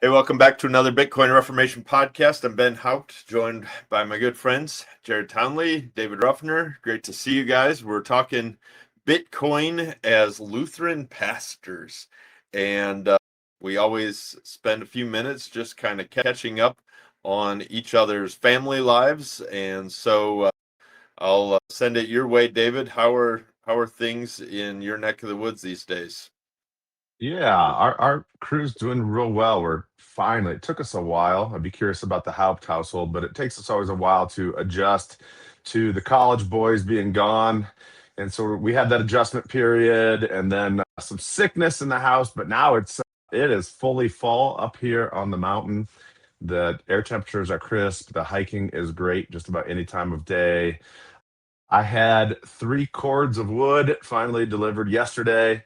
Hey, welcome back to another Bitcoin Reformation podcast. I'm Ben Haupt, joined by my good friends, Jared Townley, David Ruffner. Great to see you guys. We're talking Bitcoin as Lutheran pastors. And we always spend a few minutes just kind of catching up on each other's family lives. And so I'll send it your way, David. How are things in your neck of the woods these days? Yeah, our crew's doing real well. We're finally, it took us a while. I'd be curious about the Haupt household, but it takes us always a while to adjust to the college boys being gone. And so we had that adjustment period and then some sickness in the house, but now it is fully fall up here on the mountain. The air temperatures are crisp. The hiking is great just about any time of day. I had 3 cords of wood finally delivered yesterday.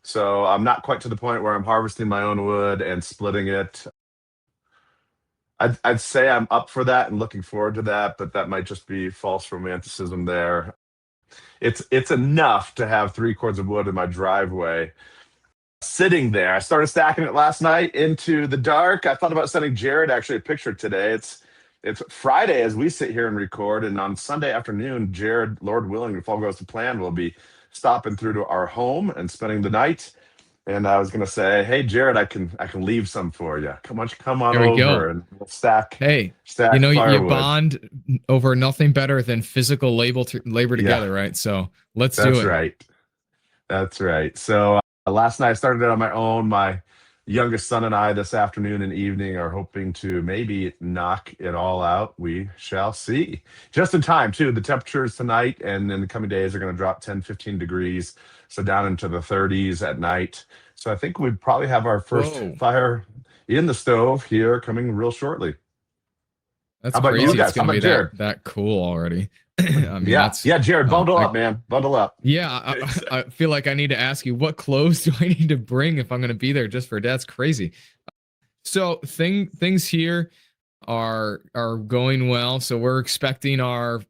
So I'm not quite to the point where I'm harvesting my own wood and splitting it. I'd say I'm up for that and looking forward to that, but that might just be false romanticism there. It's enough to have 3 cords of wood in my driveway sitting there. I started stacking it last night into the dark. I thought about sending Jared actually a picture today. It's Friday as we sit here and record, and on Sunday afternoon, Jared, Lord willing, if all goes to plan, will be stopping through to our home and spending the night. And I was gonna say, hey Jared, I can leave some for you. Come on There we go. over and we'll stack Hey, you firewood. bond over nothing better than physical labor Yeah, together, right? So let's do that's it. right. That's right. So last night I started it on my own. My youngest son and I this afternoon and evening are hoping to maybe knock it all out. We shall see. Just in time, too. The temperatures tonight and in the coming days are going to drop 10, 15 degrees. So down into the 30s at night. So I think we'd probably have our first Whoa, fire in the stove here coming real shortly. that's How about you crazy. It's guys? How gonna be about Jared? that cool already. I mean, Yeah. that's Yeah, Jared, bundle I up, man. Bundle up. yeah. I feel like I need to ask you, what clothes do I need to bring if I'm gonna be there just for that's crazy. So things here are going well. So we're expecting our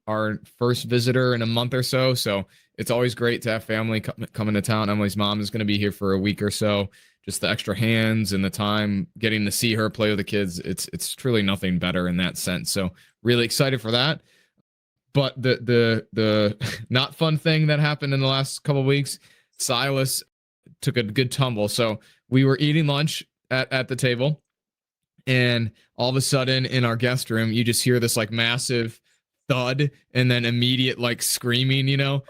first visitor in a month or so. So it's always great to have family coming to town. Emily's mom is going to be here for a week or so. Just the extra hands and the time getting to see her play with the kids. It's truly nothing better in that sense. So really excited for that. But the not fun thing that happened in the last couple of weeks, Silas took a good tumble. So we were eating lunch at the table, and all of a sudden in our guest room you just hear this like massive thud and then immediate like screaming, and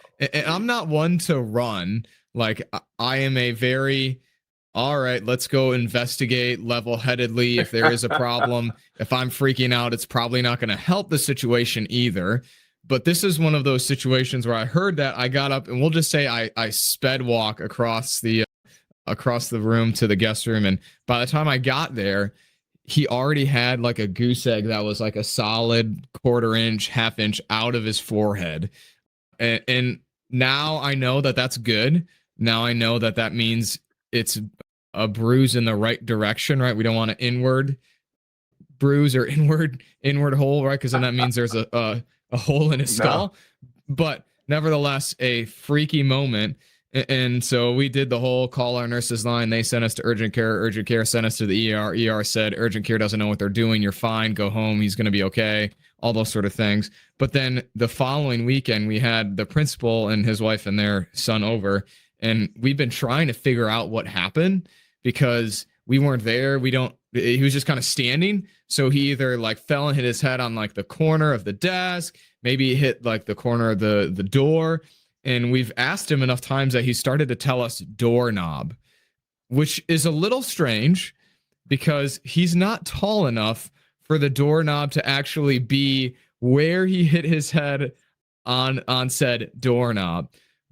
I'm not one to run. Like I am a very, all right, let's go investigate level-headedly if there is a problem. If I'm freaking out, it's probably not going to help the situation either. But this is one of those situations where I heard that, I got up, and we'll just say I sped walk across the room to the guest room, and by the time I got there, he already had like a goose egg that was like a solid quarter inch, half inch out of his forehead. And now I know that that's good. Now I know that that means it's a bruise in the right direction, right? We don't want an inward bruise or inward hole, right? Because then that means there's a hole in his No. skull. But nevertheless, a freaky moment. And so we did the whole call our nurses line. They sent us to urgent care. Urgent care sent us to the ER. ER said, urgent care doesn't know what they're doing. You're fine. Go home. He's going to be okay. All those sort of things. But then the following weekend, we had the principal and his wife and their son over. And we've been trying to figure out what happened because we weren't there. He was just kind of standing. So he either like fell and hit his head on like the corner of the desk. Maybe he hit like the corner of the door. And we've asked him enough times that he started to tell us doorknob, which is a little strange because he's not tall enough for the doorknob to actually be where he hit his head on said doorknob.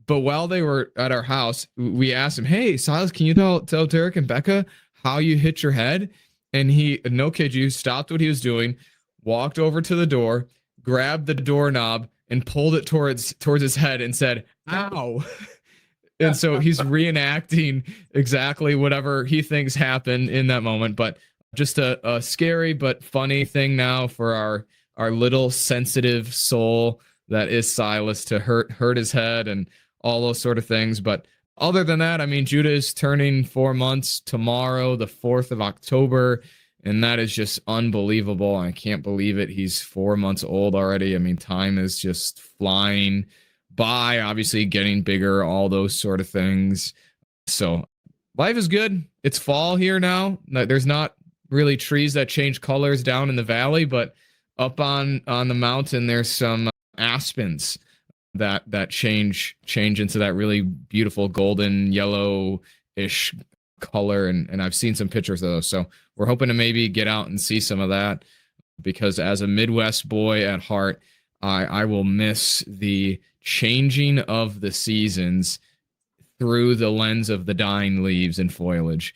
But while they were at our house, we asked him, "Hey, Silas, can you tell Derek and Becca how you hit your head?" And he, no kid you, stopped what he was doing, walked over to the door, grabbed the doorknob, and pulled it towards his head and said, "Ow." And so he's reenacting exactly whatever he thinks happened in that moment. But just a scary but funny thing now for our little sensitive soul that is Silas to hurt his head and all those sort of things. But other than that, I mean, Judah is turning 4 months tomorrow, the 4th of October. And that is just unbelievable. I can't believe it. He's 4 months old already. I mean, time is just flying by, obviously getting bigger, all those sort of things. So life is good. It's fall here now. There's not really trees that change colors down in the valley, but up on the mountain, there's some aspens that change into that really beautiful golden yellow-ish color, and I've seen some pictures of those. So we're hoping to maybe get out and see some of that, because as a Midwest boy at heart, I will miss the changing of the seasons through the lens of the dying leaves and foliage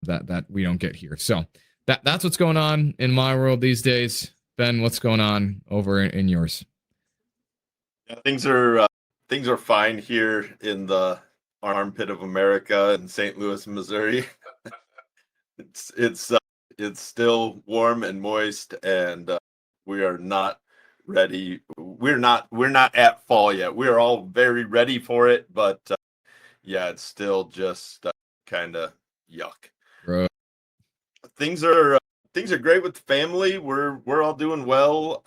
that we don't get here. So that's what's going on in my world these days. Ben, what's going on over in yours? Yeah, things are fine here in the armpit of America in St. Louis, Missouri. It's still warm and moist, and we are not ready. We're not at fall yet. We are all very ready for it, but yeah, it's still just kind of yuck. Right. Things are great with the family. We're all doing well.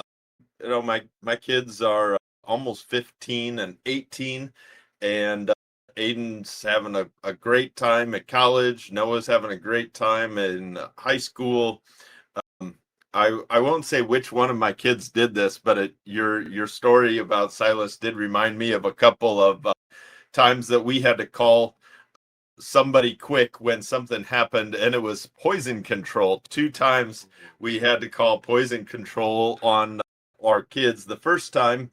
You know, my kids are almost 15 and 18, and Aiden's having a great time at college. Noah's having a great time in high school. I won't say which one of my kids did this, but your story about Silas did remind me of a couple of times that we had to call somebody quick when something happened, and it was poison control. 2 times we had to call poison control on our kids. The first time,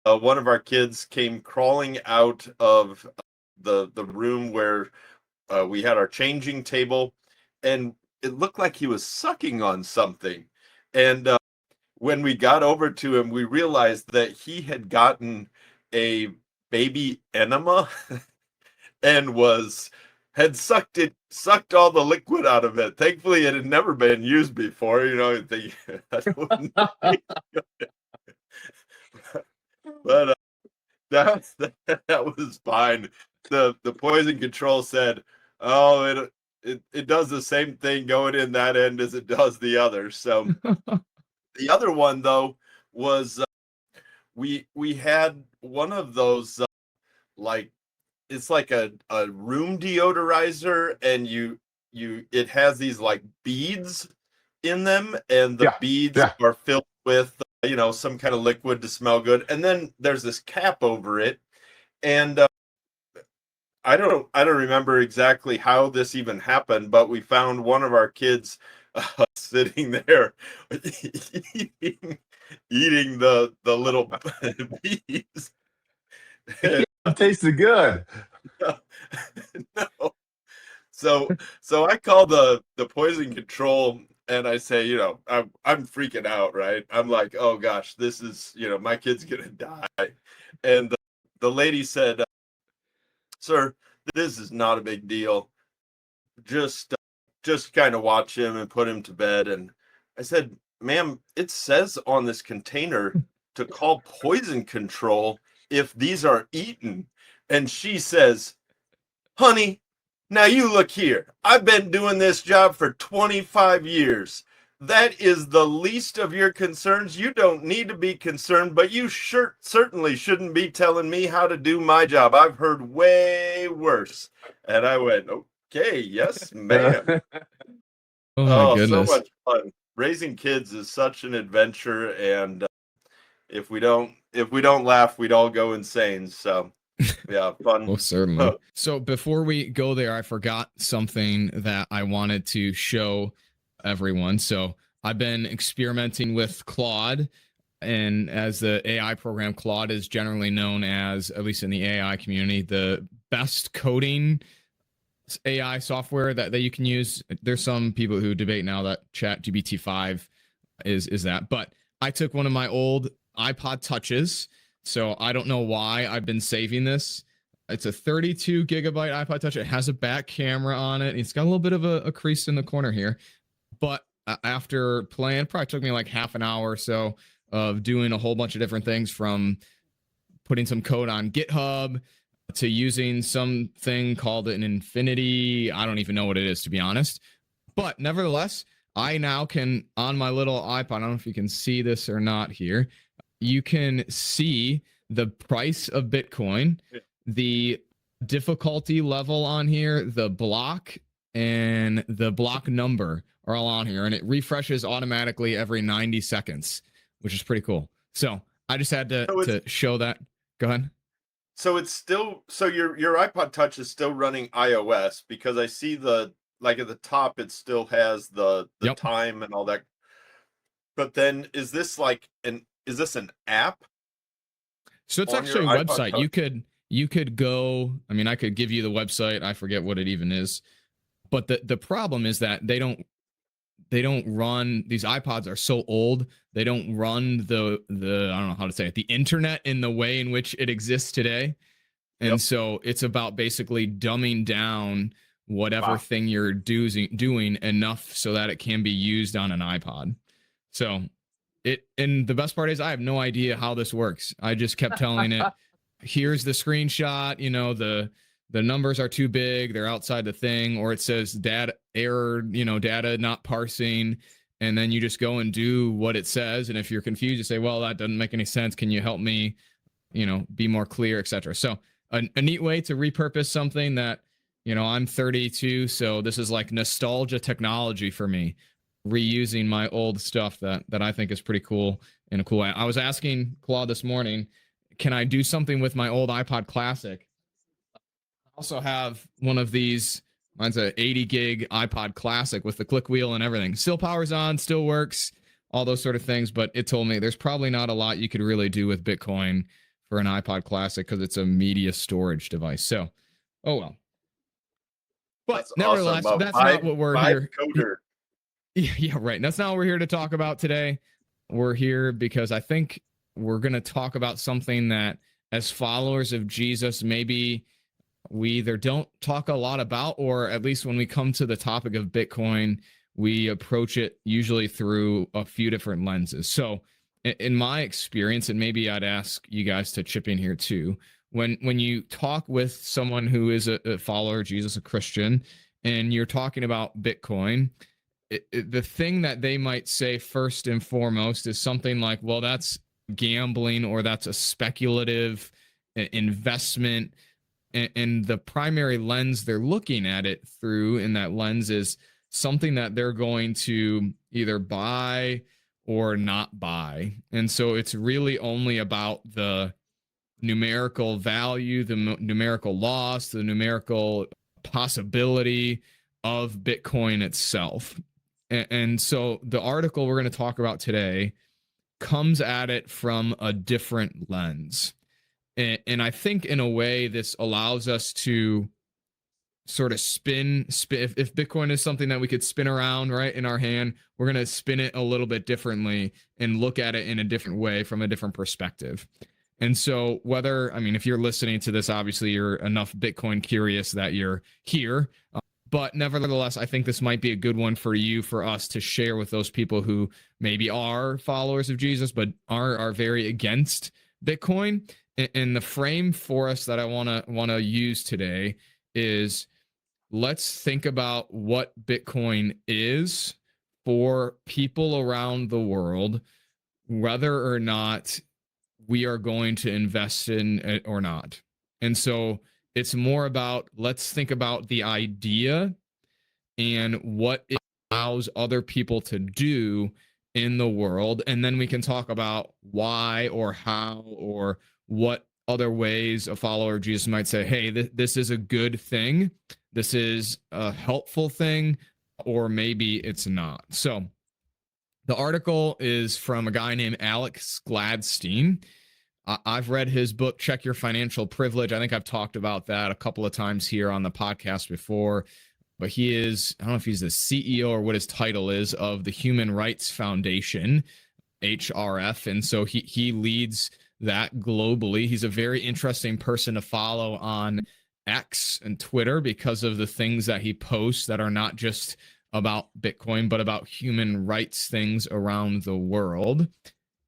one of our kids came crawling out of the room where we had our changing table, and it looked like he was sucking on something. And when we got over to him, we realized that he had gotten a baby enema and had sucked all the liquid out of it. Thankfully, it had never been used before. You know, but that was fine. The poison control said, "Oh, it does the same thing going in that end as it does the other." So the other one though was we had one of those like, it's like a room deodorizer, and it has these like beads in them, and the beads are filled with some kind of liquid to smell good, and then there's this cap over it. And I don't remember exactly how this even happened, but we found one of our kids sitting there eating the little beads. It tasted good. No. So I call the poison control, and I say, I'm freaking out, right? I'm like, oh gosh, this is, my kid's gonna die. And the lady said, sir, this is not a big deal. Just kind of watch him and put him to bed. And I said, ma'am, it says on this container to call poison control if these are eaten. And she says, honey, now you look here. I've been doing this job for 25 years. That is the least of your concerns. You don't need to be concerned, but you certainly shouldn't be telling me how to do my job. I've heard way worse. And I went, okay, yes, ma'am. Oh my goodness. So much fun. Raising kids is such an adventure, and if we don't laugh, we'd all go insane. So yeah, fun. Well, certainly. So before we go there, I forgot something that I wanted to show everyone. So I've been experimenting with Claude, and as the AI program, Claude is generally known as, at least in the AI community, the best coding AI software that you can use. There's some people who debate now that ChatGPT 5 is that, but I took one of my old iPod Touches. So I don't know why I've been saving this. It's a 32 gigabyte iPod Touch. It has a back camera on it. It's got a little bit of a crease in the corner here. But after playing, probably took me like half an hour or so of doing a whole bunch of different things, from putting some code on GitHub to using something called an Infinity. I don't even know what it is, to be honest. But nevertheless, I now can, on my little iPod, I don't know if you can see this or not here, you can see the price of Bitcoin, the difficulty level on here, the block, and the block number are all on here, and it refreshes automatically every 90 seconds, which is pretty cool. So I just had to show that. Go ahead. So it's still, so your iPod Touch is still running iOS, because I see the, like at the top, it still has the Yep. time and all that. But then is this an app? So it's actually a website. You could go, I mean, I could give you the website. I forget what it even is. But the problem is that they don't run, these iPods are so old, they don't run the I don't know how to say it, the internet in the way in which it exists today. And so it's about basically dumbing down whatever thing you're doing enough so that it can be used on an iPod. So and the best part is I have no idea how this works. I just kept telling it, here's the screenshot, the numbers are too big, they're outside the thing, or it says data error, data not parsing, and then you just go and do what it says. And if you're confused, you say, well, that doesn't make any sense, can you help me be more clear, etc. So a neat way to repurpose something that, I'm 32, so this is like nostalgia technology for me, reusing my old stuff that I think is pretty cool in a cool way. I was asking Claude this morning, can I do something with my old iPod Classic? I also have one of these, mine's a 80 gig iPod Classic with the click wheel and everything. Still powers on, still works, all those sort of things, but it told me there's probably not a lot you could really do with Bitcoin for an iPod Classic because it's a media storage device. So, oh well. But that's nevertheless, awesome. that's not what we're here. Coder. Yeah, right. That's not what we're here to talk about today. We're here because I think we're going to talk about something that, as followers of Jesus, maybe we either don't talk a lot about, or at least when we come to the topic of Bitcoin, we approach it usually through a few different lenses. So in my experience, and maybe I'd ask you guys to chip in here too, when you talk with someone who is a follower of Jesus, a Christian, and you're talking about Bitcoin, the thing that they might say first and foremost is something like, well, that's gambling, or that's a speculative investment. And the primary lens they're looking at it through in that lens is something that they're going to either buy or not buy. And so it's really only about the numerical value, the numerical loss, the numerical possibility of Bitcoin itself. And so the article we're going to talk about today comes at it from a different lens. And I think in a way this allows us to sort of spin if Bitcoin is something that we could spin around right in our hand, we're going to spin it a little bit differently and look at it in a different way from a different perspective. And so if you're listening to this, obviously you're enough Bitcoin curious that you're here. But nevertheless, I think this might be a good one for us to share with those people who maybe are followers of Jesus, but are very against Bitcoin. And the frame for us that I want to use today is, let's think about what Bitcoin is for people around the world, whether or not we are going to invest in it or not. And so it's more about, let's think about the idea and what it allows other people to do in the world. And then we can talk about why or how or what other ways a follower of Jesus might say, hey, this is a good thing. This is a helpful thing, or maybe it's not. So the article is from a guy named Alex Gladstein. I've read his book, Check Your Financial Privilege. I think I've talked about that a couple of times here on the podcast before, but he is, I don't know if he's the CEO or what his title is, of the Human Rights Foundation, HRF. And so he leads that globally. He's a very interesting person to follow on X and Twitter because of the things that he posts that are not just about Bitcoin, but about human rights things around the world.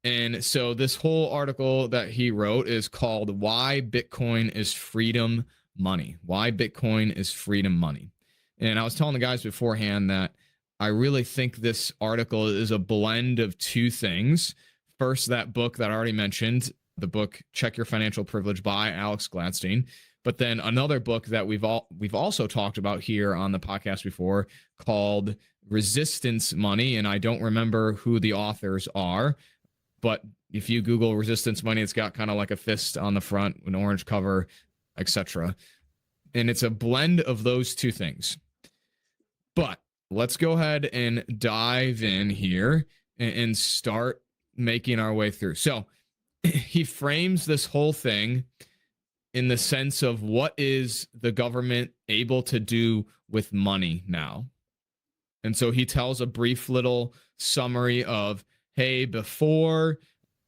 And so this whole article that he wrote is called Why Bitcoin is Freedom Money. Why Bitcoin is Freedom Money. And I was telling the guys beforehand that I really think this article is a blend of two things. First, that book that I already mentioned, the book Check Your Financial Privilege by Alex Gladstein. But then another book that we've also talked about here on the podcast before called Resistance Money, and I don't remember who the authors are, but if you Google Resistance Money, it's got kind of like a fist on the front, an orange cover, etc. And it's a blend of those two things. But let's go ahead and dive in here and start making our way through. So he frames this whole thing in the sense of what is the government able to do with money now. And so he tells a brief little summary of, hey, before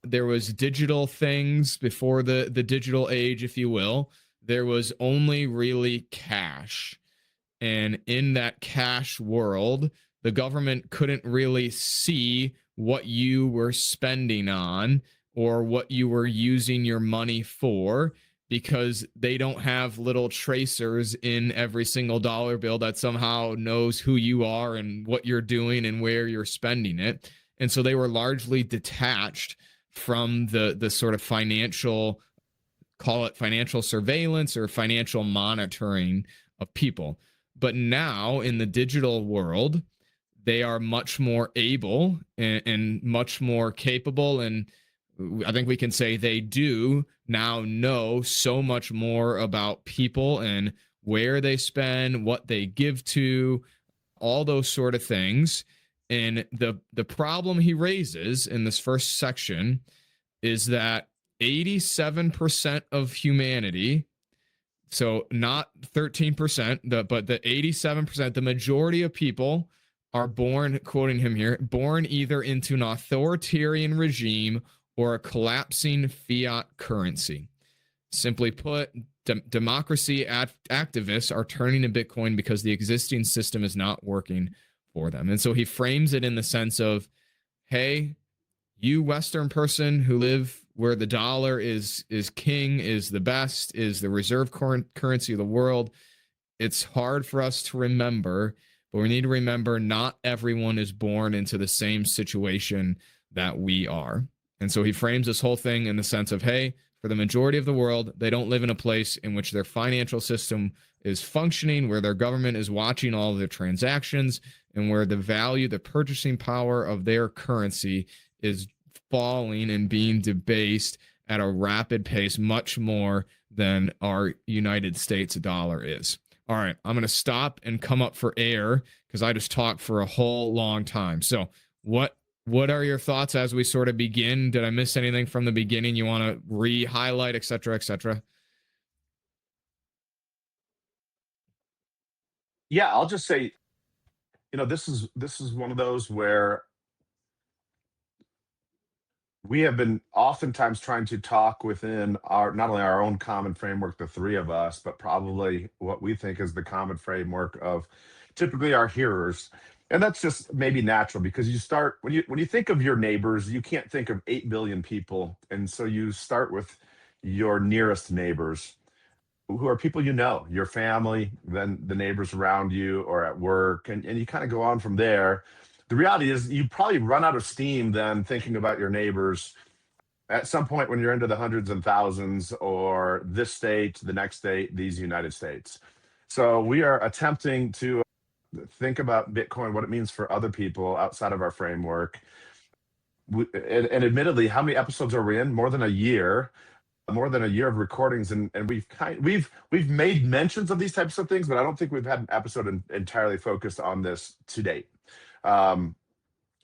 there was digital things, before the digital age, if you will, there was only really cash. And in that cash world, the government couldn't really see what you were spending on or what you were using your money for, because they don't have little tracers in every single dollar bill that somehow knows who you are and what you're doing and where you're spending it. And so they were largely detached from the sort of financial, call it financial surveillance or financial monitoring of people. But now in the digital world, they are much more able and much more capable, and I think we can say they do now know so much more about people and where they spend, what they give to, all those sort of things. And the problem he raises in this first section is that 87% of humanity, so not 13%, but the 87%, the majority of people are born, quoting him here, born either into an authoritarian regime or a collapsing fiat currency. Simply put, democracy activists are turning to Bitcoin because the existing system is not working for them. And so he frames it in the sense of, hey, you Western person who live where the dollar is king, is the best, is the reserve currency of the world, it's hard for us to remember, but we need to remember not everyone is born into the same situation that we are. And so he frames this whole thing in the sense of, hey, for the majority of the world, they don't live in a place in which their financial system is functioning, where their government is watching all of their transactions, and where the value, the purchasing power of their currency is falling and being debased at a rapid pace, much more than our United States dollar is. All right, I'm going to stop and come up for air because I just talked for a whole long time. So what are your thoughts as we sort of begin? Did I miss anything from the beginning you want to re-highlight, et cetera, et cetera? Yeah, I'll just say, this is one of those where we have been oftentimes trying to talk within our, not only our own common framework, the three of us, but probably what we think is the common framework of typically our hearers. And that's just maybe natural, because you start when you think of your neighbors, you can't think of 8 billion people. And so you start with your nearest neighbors, who are people your family, then the neighbors around you or at work, and you kind of go on from there. The reality is you probably run out of steam then thinking about your neighbors at some point when you're into the hundreds and thousands, or this state, the next state, these United States. So we are attempting to think about Bitcoin, what it means for other people outside of our framework. And admittedly, how many episodes are we in? More than a year of recordings, and we've made mentions of these types of things, but I don't think we've had an episode entirely focused on this to date.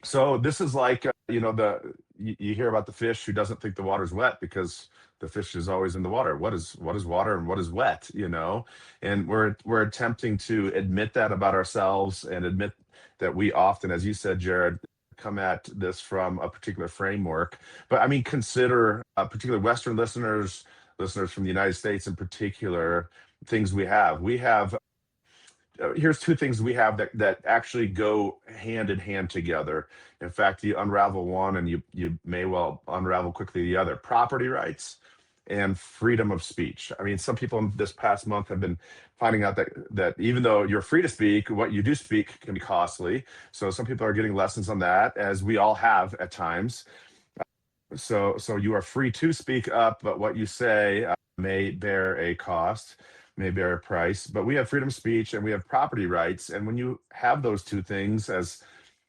So this is like you hear about the fish who doesn't think the water's wet because the fish is always in the water. What is water and what is wet? And we're attempting to admit that about ourselves, and admit that we often, as you said, Jared, come at this from a particular framework. But I mean, consider particular Western listeners from the United States in particular, things we have. Here's two things we have that actually go hand in hand together. In fact, you unravel one and you may well unravel quickly the other. Property rights and freedom of speech. I mean, some people this past month have been finding out that even though you're free to speak, what you do speak can be costly. So some people are getting lessons on that, as we all have at times. So you are free to speak up, but what you say may bear a cost, may bear a price. But we have freedom of speech and we have property rights. And when you have those two things as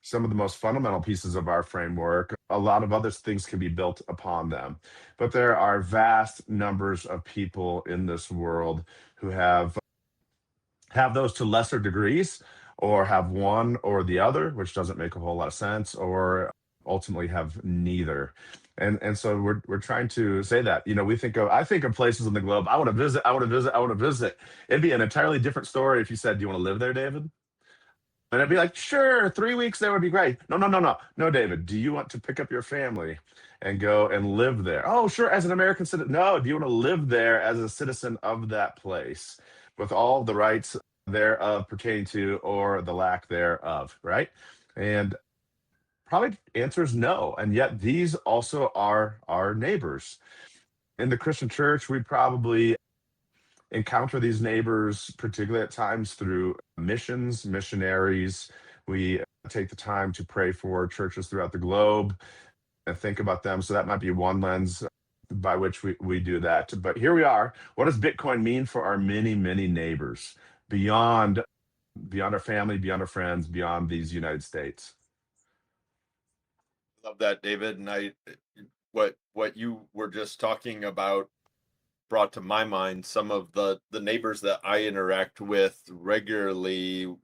some of the most fundamental pieces of our framework, a lot of other things can be built upon them. But there are vast numbers of people in this world who have those to lesser degrees, or have one or the other, which doesn't make a whole lot of sense, or ultimately have neither. And so we're trying to say that, I think of places in the globe I want to visit, I want to visit, I want to visit. It'd be an entirely different story if you said, "Do you want to live there, David?" And I'd be like, "Sure, 3 weeks there would be great." No, no, no, no, no, David. Do you want to pick up your family and go and live there? Oh, sure, as an American citizen. No, do you want to live there as a citizen of that place with all the rights thereof pertaining to, or the lack thereof, right? And probably the answer is no. And yet these also are our neighbors. In the Christian church, we probably encounter these neighbors, particularly at times through missions, missionaries. We take the time to pray for churches throughout the globe and think about them. So that might be one lens by which we do that. But here we are. What does Bitcoin mean for our many, many neighbors beyond our family, beyond our friends, beyond these United States? Love that, David. And what you were just talking about brought to my mind some of the neighbors that I interact with regularly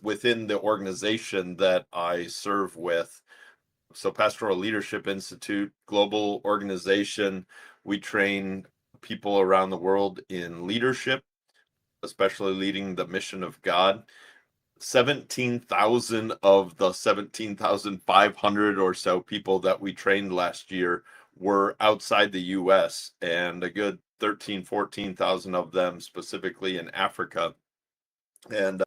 within the organization that I serve with. So Pastoral Leadership Institute, global organization. We train people around the world in leadership, especially leading the mission of God. 17,000 of the 17,500 or so people that we trained last year were outside the US, and a good 14,000 of them specifically in Africa. And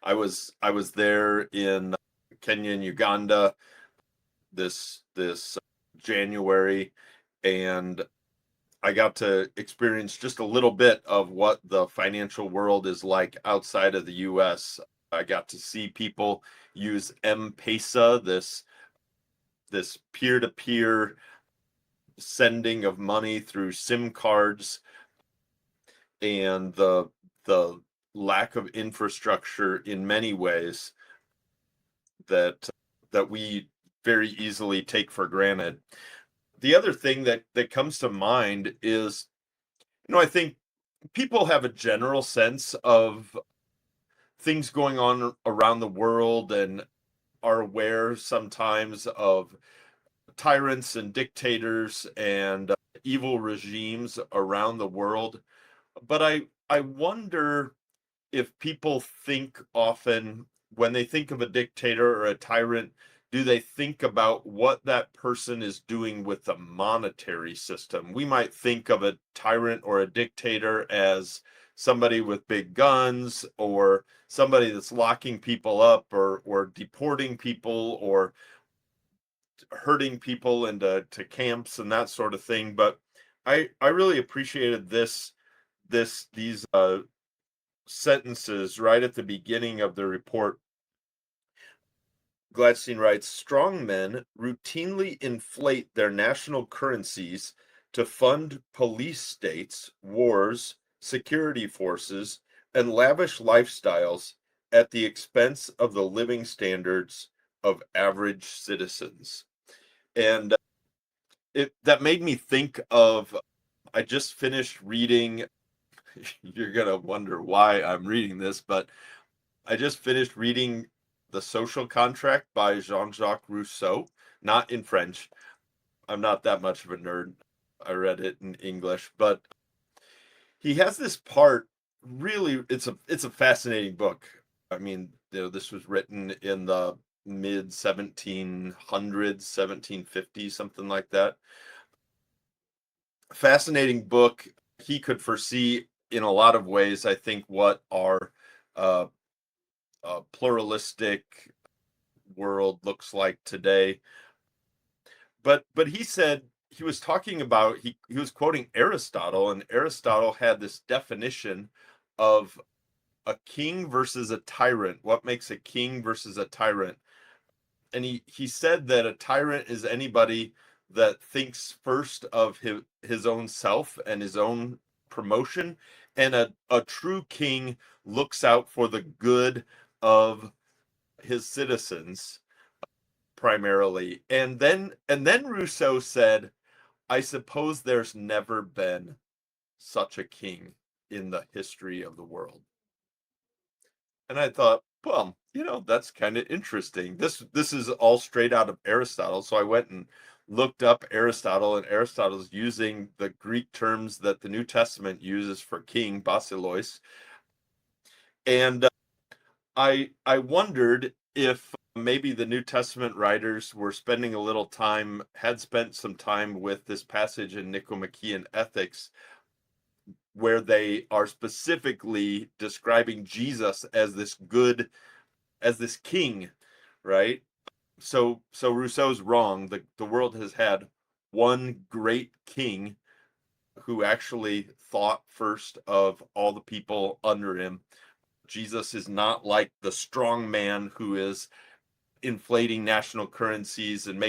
I was there in Kenya and Uganda this January, and I got to experience just a little bit of what the financial world is like outside of the US. I got to see people use M-Pesa, this peer-to-peer sending of money through SIM cards, and the lack of infrastructure in many ways that we very easily take for granted. The other thing that comes to mind is, I think people have a general sense of things going on around the world and are aware sometimes of tyrants and dictators and evil regimes around the world. But I wonder if people think often, when they think of a dictator or a tyrant, do they think about what that person is doing with the monetary system? We might think of a tyrant or a dictator as somebody with big guns, or somebody that's locking people up, or deporting people, or herding people into camps and that sort of thing. But I really appreciated these sentences right at the beginning of the report. Gladstein writes, strong men routinely inflate their national currencies to fund police states, wars, security forces, and lavish lifestyles at the expense of the living standards of average citizens. And that made me think of, I just finished reading, you're going to wonder why I'm reading this, but I just finished reading The Social Contract by Jean-Jacques Rousseau, not in French. I'm not that much of a nerd. I read it in English, but he has this part, really, it's a fascinating book. I mean, this was written in the mid 1700s, 1750s, something like that. Fascinating book. He could foresee in a lot of ways, I think, what our pluralistic world looks like today. But he said he was talking about, he was quoting Aristotle, and Aristotle had this definition of a king versus a tyrant. What makes a king versus a tyrant? And he said that a tyrant is anybody that thinks first of his own self and his own promotion, and a true king looks out for the good of his citizens primarily. And then Rousseau said, I suppose there's never been such a king in the history of the world. And I thought, well, that's kind of interesting. This is all straight out of Aristotle. So I went and looked up Aristotle, and Aristotle's using the Greek terms that the New Testament uses for king, basileus. And I wondered if maybe the New Testament writers were spending a little time, had spent some time with this passage in Nicomachean Ethics, where they are specifically describing Jesus as this good, as this king, right? So Rousseau's wrong. The world has had one great king who actually thought first of all the people under him. Jesus is not like the strong man who is inflating national currencies and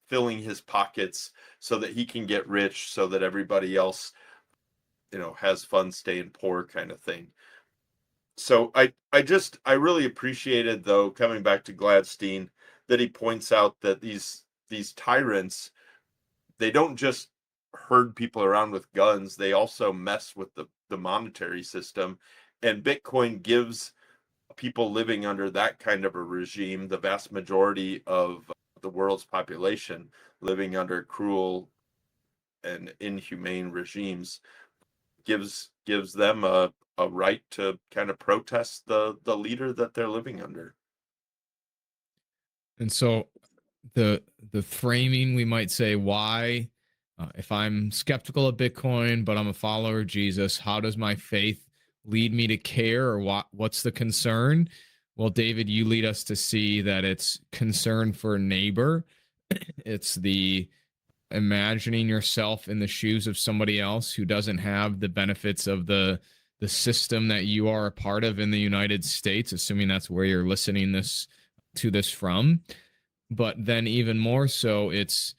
filling his pockets so that he can get rich, so that everybody else has fun staying poor, kind of thing. So I really appreciated, though, coming back to Gladstein, that he points out that these tyrants, they don't just herd people around with guns, they also mess with the monetary system. And Bitcoin gives people living under that kind of a regime, the vast majority of the world's population living under cruel and inhumane regimes, gives them a right to kind of protest the leader that they're living under. And so the framing, we might say, why, if I'm skeptical of Bitcoin, but I'm a follower of Jesus, how does my faith lead me to care, or what's the concern? Well, David, you lead us to see that it's concern for neighbor. It's the imagining yourself in the shoes of somebody else who doesn't have the benefits of the system that you are a part of in the United States, assuming that's where you're listening to this from. But then even more so, it's,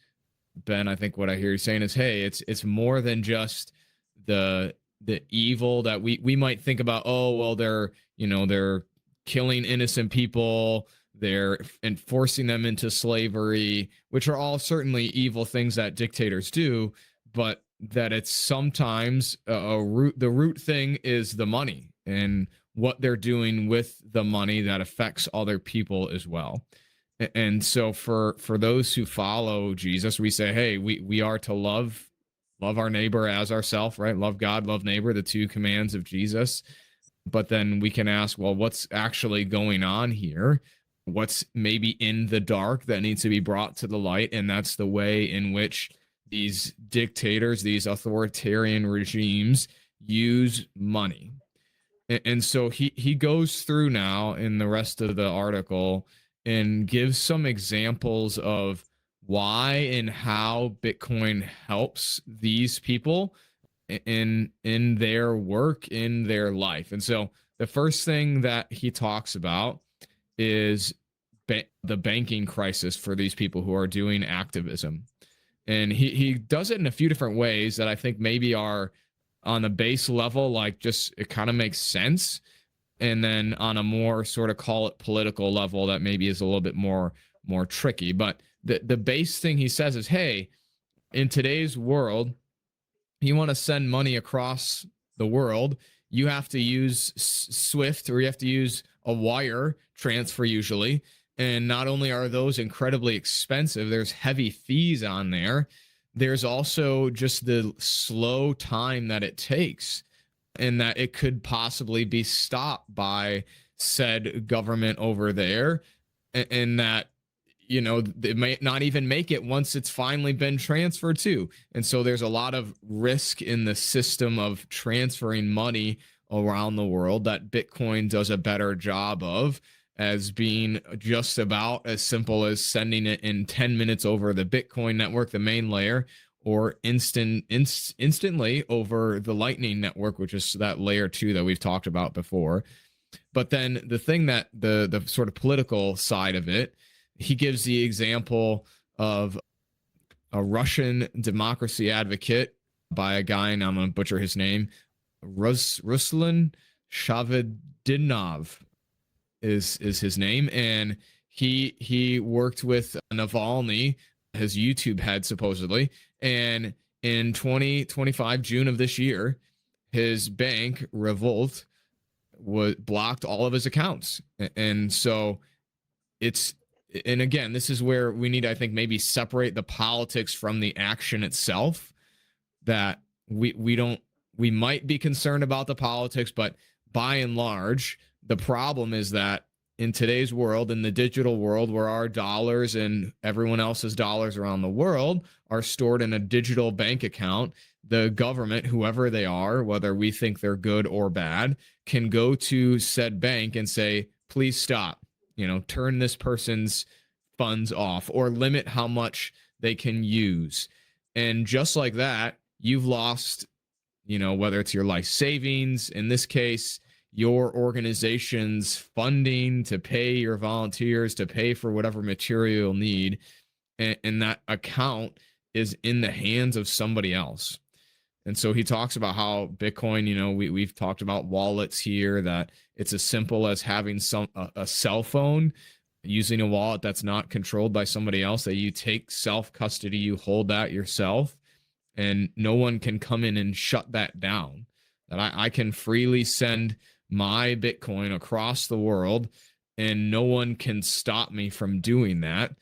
Ben, I think what I hear you saying is, hey, it's more than just the evil that we might think about. Oh, well, they're killing innocent people, they're enforcing them into slavery, which are all certainly evil things that dictators do, but that it's sometimes the root thing is the money and what they're doing with the money that affects other people as well. And so for those who follow Jesus, we say, hey, we are to love our neighbor as ourselves, right? Love God, love neighbor, the two commands of Jesus. But then we can ask, well, what's actually going on here? What's maybe in the dark that needs to be brought to the light? And that's the way in which these dictators, these authoritarian regimes use money. And so he goes through now in the rest of the article and gives some examples of why and how Bitcoin helps these people in their work, in their life. And so the first thing that he talks about is the banking crisis for these people who are doing activism. And he does it in a few different ways that I think maybe are on the base level, like just it kind of makes sense. And then on a more sort of call it political level, that maybe is a little bit more tricky. But the base thing he says is, hey, in today's world, you want to send money across the world, you have to use Swift, or you have to use a wire transfer usually. And not only are those incredibly expensive, there's heavy fees on there. There's also just the slow time that it takes, and that it could possibly be stopped by said government over there, and that it might not even make it once it's finally been transferred to. And so there's a lot of risk in the system of transferring money around the world that Bitcoin does a better job of as being just about as simple as sending it in 10 minutes over the Bitcoin network, the main layer, or instantly over the Lightning network, which is that layer 2 that we've talked about before. But then the thing that the sort of political side of it, he gives the example of a Russian democracy advocate by a guy, and I'm going to butcher his name, Ruslan Shavedinov is his name, and he worked with Navalny, his YouTube head supposedly, and in 2025 June of this year, his bank Revolt blocked all of his accounts, and so it's and again, this is where we need, I think, maybe separate the politics from the action itself. That we might be concerned about the politics, but by and large, the problem is that in today's world, in the digital world, where our dollars and everyone else's dollars around the world are stored in a digital bank account, the government, whoever they are, whether we think they're good or bad, can go to said bank and say, please stop, turn this person's funds off or limit how much they can use. And just like that, you've lost, whether it's your life savings, in this case, your organization's funding to pay your volunteers, to pay for whatever material you'll need. And that account is in the hands of somebody else. And so he talks about how Bitcoin, we've talked about wallets here, that it's as simple as having a cell phone, using a wallet that's not controlled by somebody else, that you take self-custody, you hold that yourself, and no one can come in and shut that down. That I can freely send my Bitcoin across the world, and no one can stop me from doing that,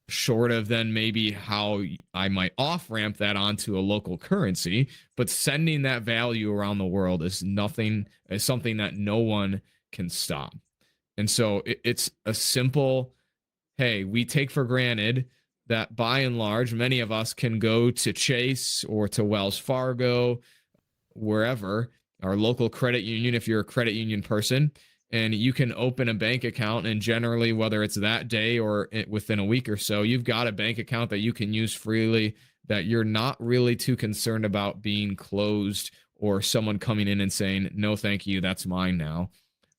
short of then maybe how I might off-ramp that onto a local currency. But sending that value around the world is something that no one can stop. And so it's a simple, hey, we take for granted that by and large, many of us can go to Chase or to Wells Fargo, wherever, our local credit union, if you're a credit union person, and you can open a bank account, and generally, whether it's that day or within a week or so, you've got a bank account that you can use freely, that you're not really too concerned about being closed or someone coming in and saying, no, thank you, that's mine now.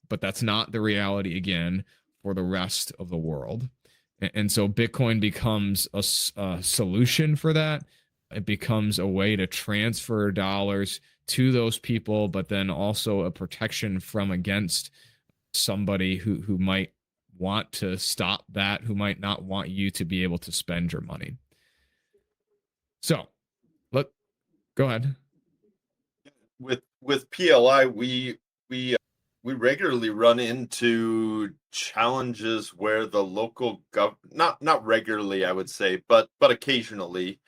But that's not the reality, again, for the rest of the world. And so Bitcoin becomes a solution for that. It becomes a way to transfer dollars to those people, but then also a protection from against somebody who might want to stop that, who might not want you to be able to spend your money. So go ahead. With PLI, we regularly run into challenges where the local not regularly, I would say, but occasionally.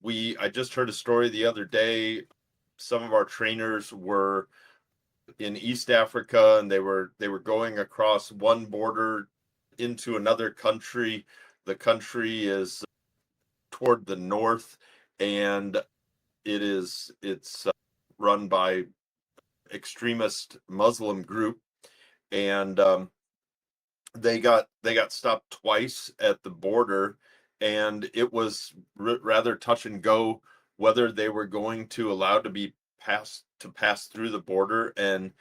I just heard a story the other day. Some of our trainers were in East Africa, and they were going across one border into another country. The country is toward the north, and it's run by extremist Muslim group, and they got stopped twice at the border, and it was rather touch and go whether they were going to allow to pass through the border and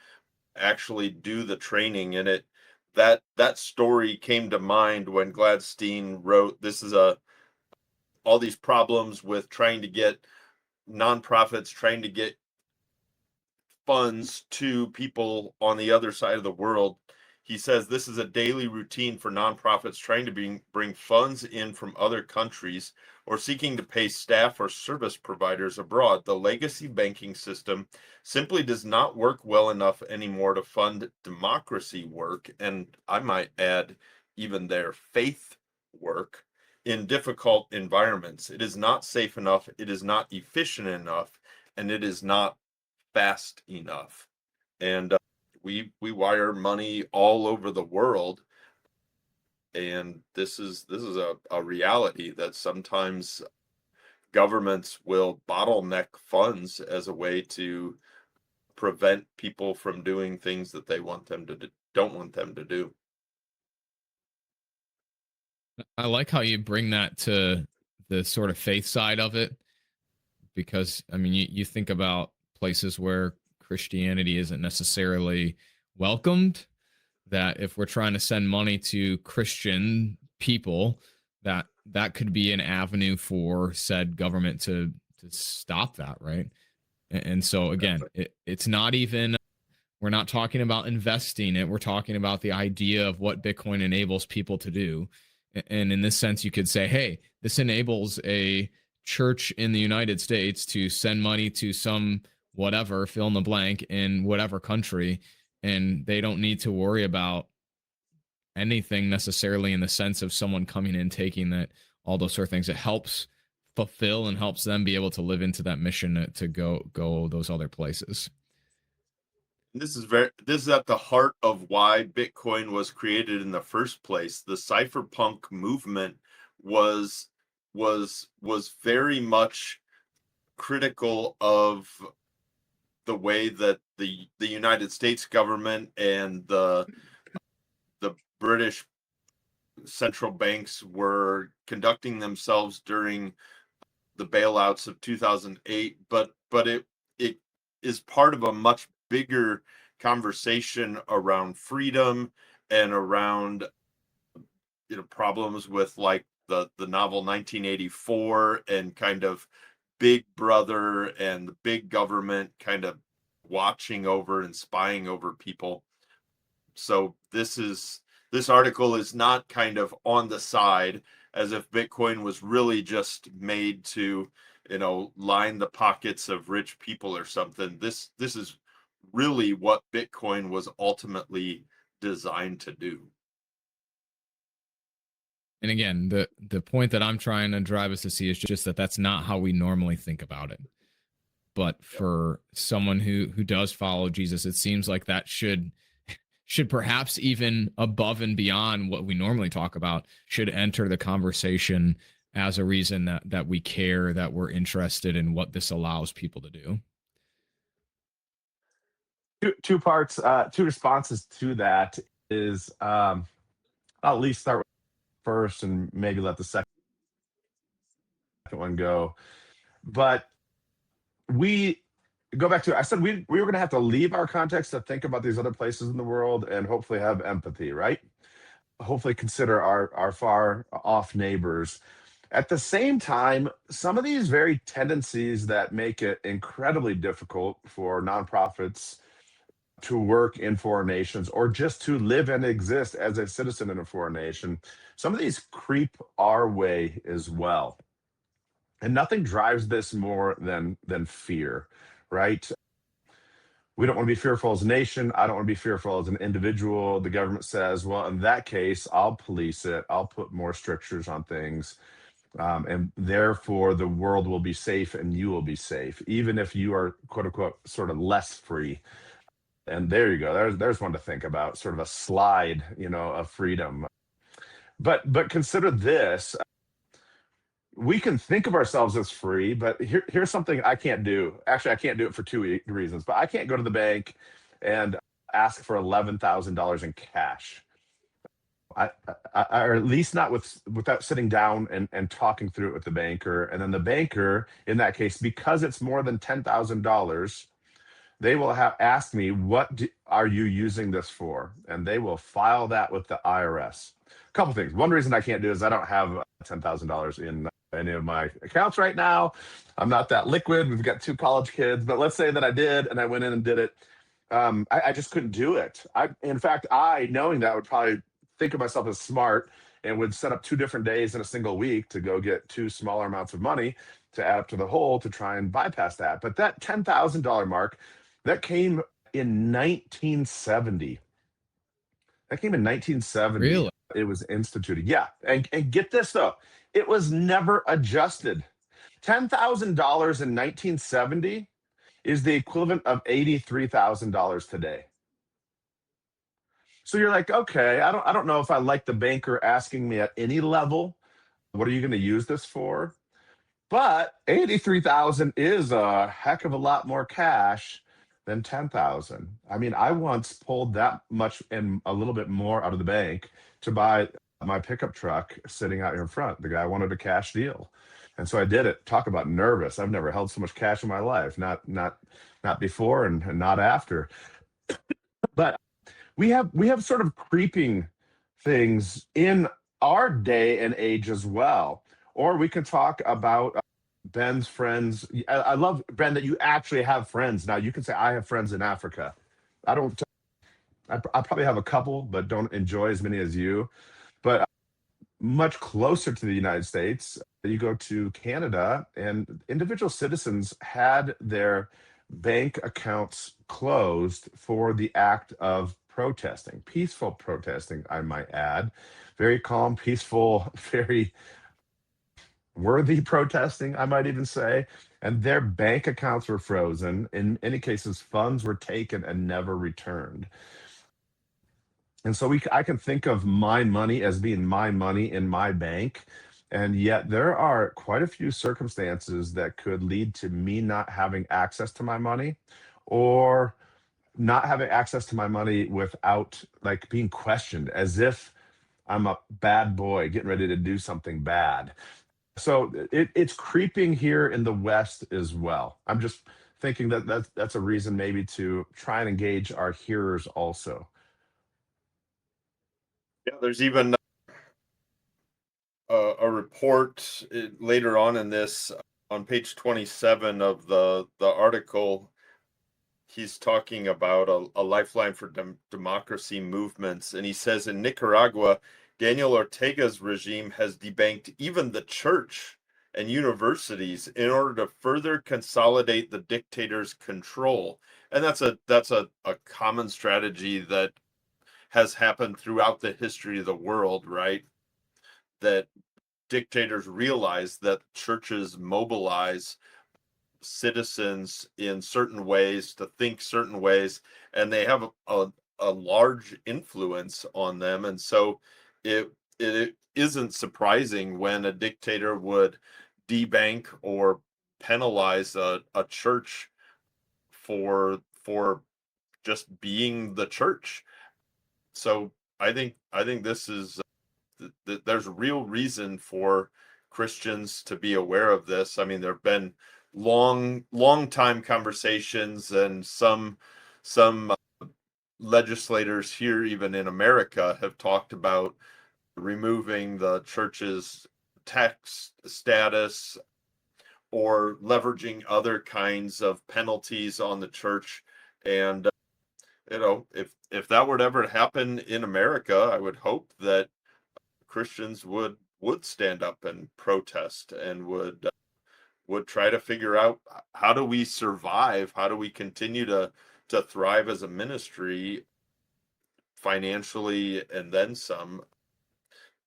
actually do the training in it. That story came to mind when Gladstein wrote, this is all these problems with trying to get nonprofits, trying to get funds to people on the other side of the world. He says this is a daily routine for nonprofits trying to bring funds in from other countries or seeking to pay staff or service providers abroad. The legacy banking system simply does not work well enough anymore to fund democracy work, and I might add, even their faith work, in difficult environments. It is not safe enough, it is not efficient enough, and it is not fast enough. And we wire money all over the world, and this is a reality that sometimes governments will bottleneck funds as a way to prevent people from doing things that they don't want them to do. I like how you bring that to the sort of faith side of it, because I mean, you think about places where Christianity isn't necessarily welcomed, that if we're trying to send money to Christian people, that could be an avenue for said government to stop that, right? And so again, it's not even, we're not talking about investing it. We're talking about the idea of what Bitcoin enables people to do. And in this sense, you could say, hey, this enables a church in the United States to send money to some whatever, fill in the blank, in whatever country. And they don't need to worry about anything necessarily in the sense of someone coming in, taking that, all those sort of things. It helps fulfill and helps them be able to live into that mission to go those other places. This is at the heart of why Bitcoin was created in the first place. The cypherpunk movement was very much critical of the way that the United States government and the British central banks were conducting themselves during the bailouts of 2008, but it is part of a much bigger conversation around freedom and around problems with like the novel 1984 and kind of Big Brother and the big government kind of watching over and spying over people. So this article is not kind of on the side as if Bitcoin was really just made to, line the pockets of rich people or something. This is really what Bitcoin was ultimately designed to do. And again, the point that I'm trying to drive us to see is just that that's not how we normally think about it. But for someone who does follow Jesus, it seems like that should perhaps even above and beyond what we normally talk about, should enter the conversation as a reason that we care, that we're interested in what this allows people to do. Two parts, two responses to that is I'll at least start with first and maybe let the second one go. But we go back to, I said we were going to have to leave our context to think about these other places in the world and hopefully have empathy, right? Hopefully consider our far off neighbors. At the same time, some of these very tendencies that make it incredibly difficult for nonprofits to work in foreign nations or just to live and exist as a citizen in a foreign nation, some of these creep our way as well. And nothing drives this more than fear, right? We don't want to be fearful as a nation. I don't want to be fearful as an individual. The government says, well, in that case, I'll police it. I'll put more strictures on things. And therefore, the world will be safe and you will be safe, even if you are, quote unquote, sort of less free. And there you go. There's one to think about, sort of a slide, of freedom. But consider this. We can think of ourselves as free, but here's something I can't do. Actually, I can't do it for two reasons, but I can't go to the bank and ask for $11,000 in cash. Or at least not without sitting down and talking through it with the banker. And then the banker, in that case, because it's more than $10,000, they will ask me, what are you using this for? And they will file that with the IRS. A couple things. One reason I can't do is I don't have $10,000 in any of my accounts right now. I'm not that liquid. We've got 2 college kids, but let's say that I did and I went in and did it. I just couldn't do it. In fact, knowing that, would probably think of myself as smart and would set up 2 different days in a single week to go get 2 smaller amounts of money to add up to the whole to try and bypass that. But that $10,000 mark, that came in 1970. That came in 1970. Really? It was instituted. Yeah. And get this, though. It was never adjusted. $10,000 in 1970 is the equivalent of $83,000 today. So you're like, okay, I don't know if I like the banker asking me at any level, what are you going to use this for? But 83,000 is a heck of a lot more cash than 10,000. I mean, I once pulled that much and a little bit more out of the bank to buy my pickup truck sitting out here in front. The guy wanted a cash deal. And so I did it. Talk about nervous. I've never held so much cash in my life. Not before and not after. But we have sort of creeping things in our day and age as well. Or we can talk about Ben's friends. I love, Ben, that you actually have friends. Now you can say I have friends in Africa. I don't. I probably have a couple, but don't enjoy as many as you. But much closer to the United States, you go to Canada, and individual citizens had their bank accounts closed for the act of protesting, peaceful protesting, I might add. Very calm, peaceful, very worthy protesting, I might even say. And their bank accounts were frozen. In many cases, funds were taken and never returned. And so I can think of my money as being my money in my bank. And yet there are quite a few circumstances that could lead to me not having access to my money, or not having access to my money without like being questioned, as if I'm a bad boy getting ready to do something bad. So it's creeping here in the West as well. I'm just thinking that that's a reason maybe to try and engage our hearers also. Yeah, there's even a report later on in this, on page 27 of the article. He's talking about a lifeline for democracy movements. And he says in Nicaragua, Daniel Ortega's regime has debanked even the church and universities in order to further consolidate the dictator's control. And that's a common strategy that has happened throughout the history of the world, right? That dictators realize that churches mobilize citizens in certain ways to think certain ways, and they have a large influence on them. And so it isn't surprising when a dictator would debank or penalize a church for just being the church. So I think this is there's real reason for Christians to be aware of this. I mean, there have been long time conversations, and some legislators here, even in America, have talked about removing the church's tax status or leveraging other kinds of penalties on the church. And if that were to ever happen in America, I would hope that Christians would stand up and protest, and would try to figure out, how do we survive? How do we continue to thrive as a ministry financially and then some?